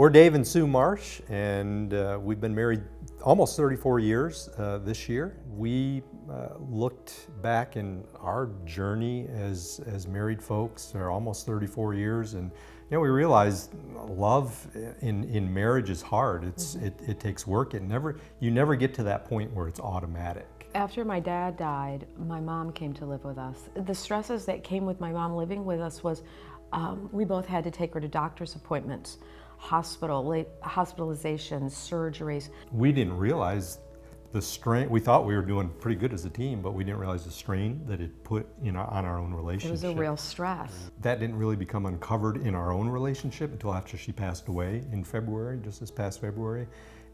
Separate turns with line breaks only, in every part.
We're Dave and Sue Marsh, and we've been married almost 34 years this year. We looked back in our journey as married folks, or almost 34 years, and we realized love in marriage is hard. It takes work. You never get to that point where it's automatic.
After my dad died, my mom came to live with us. The stresses that came with my mom living with us was we both had to take her to doctor's appointments, hospitalizations, surgeries.
We didn't realize the strain. We thought we were doing pretty good as a team, but we didn't realize the strain that it put on our own relationship.
It was a real stress.
That didn't really become uncovered in our own relationship until after she passed away in February, just this past February.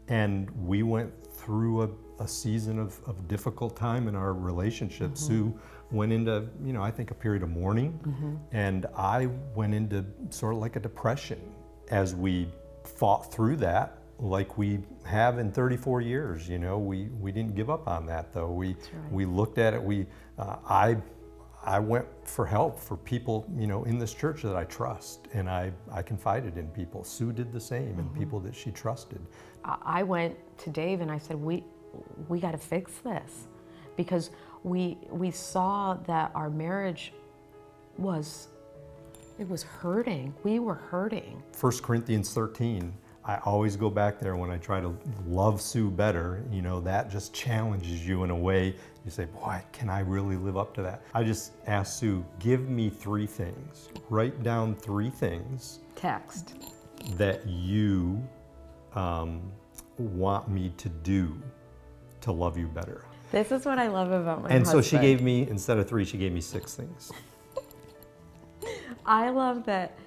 And we went through a season of difficult time in our relationship. Sue went into, I think, a period of mourning, and I went into sort of like a depression as we fought through that, like we have in 34 years. We didn't give up on that, though. We looked at it. I went for help for people, in this church that I trust, and I confided in people. Sue did the same, in people that she trusted.
I went to Dave and I said, we got to fix this, because we saw that our marriage was hurting. We were hurting. 1
Corinthians 13, I always go back there when I try to love Sue better. That just challenges you in a way. You say, boy, can I really live up to that? I just asked Sue, give me 3 things. Write down 3 things.
Text.
That you want me to do to love you better.
This is what I love about my husband.
And so she gave me, instead of 3, she gave me 6 things.
I love that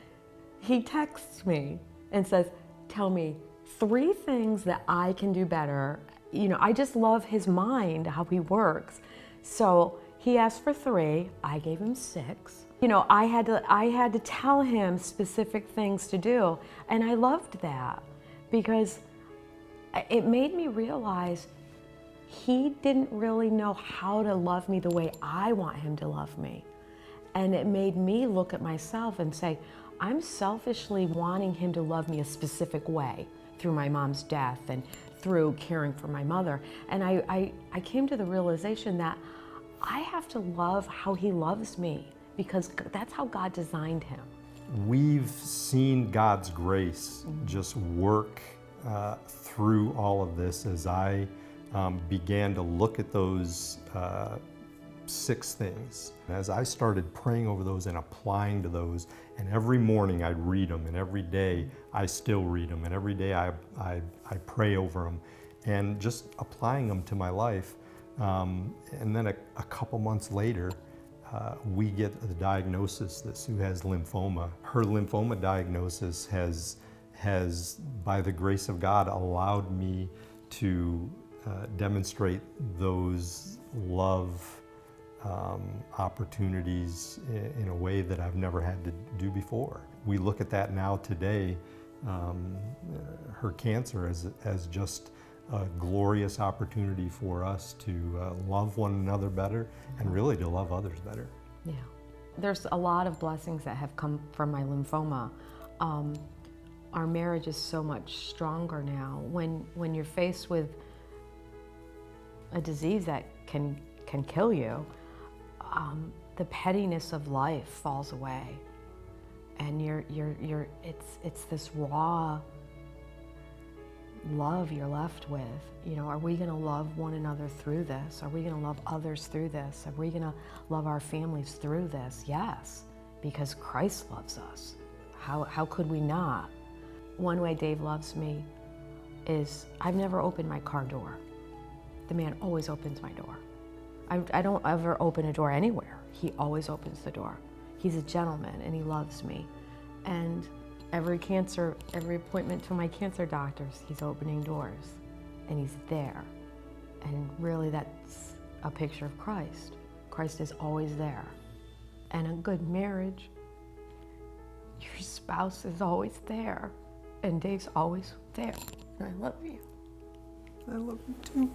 he texts me and says, tell me 3 things that I can do better. I just love his mind, how he works. So he asked for 3, I gave him 6. I had to tell him specific things to do, and I loved that because it made me realize he didn't really know how to love me the way I want him to love me. And it made me look at myself and say, I'm selfishly wanting him to love me a specific way through my mom's death and through caring for my mother. And I came to the realization that I have to love how he loves me, because that's how God designed him.
We've seen God's grace just work through all of this as I began to look at those 6 things. As I started praying over those and applying to those, and every morning I'd read them, and every day I still read them, and every day I pray over them, and just applying them to my life. And then a couple months later, we get the diagnosis that Sue has lymphoma. Her lymphoma diagnosis has, by the grace of God, allowed me to demonstrate those love opportunities in a way that I've never had to do before. We look at that now today, her cancer as just a glorious opportunity for us to love one another better and really to love others better.
Yeah. There's a lot of blessings that have come from my lymphoma. Our marriage is so much stronger now. When you're faced with a disease that can kill you, the pettiness of life falls away, and it's this raw love you're left with. Are we going to love one another through this? Are we going to love others through this? Are we going to love our families through this? Yes, because Christ loves us. How could we not? One way Dave loves me is I've never opened my car door. The man always opens my door. I don't ever open a door anywhere. He always opens the door. He's a gentleman and he loves me. And every appointment to my cancer doctors, he's opening doors and he's there. And really that's a picture of Christ. Christ is always there. And a good marriage, your spouse is always there. And Dave's always there. And I love you.
I love you too.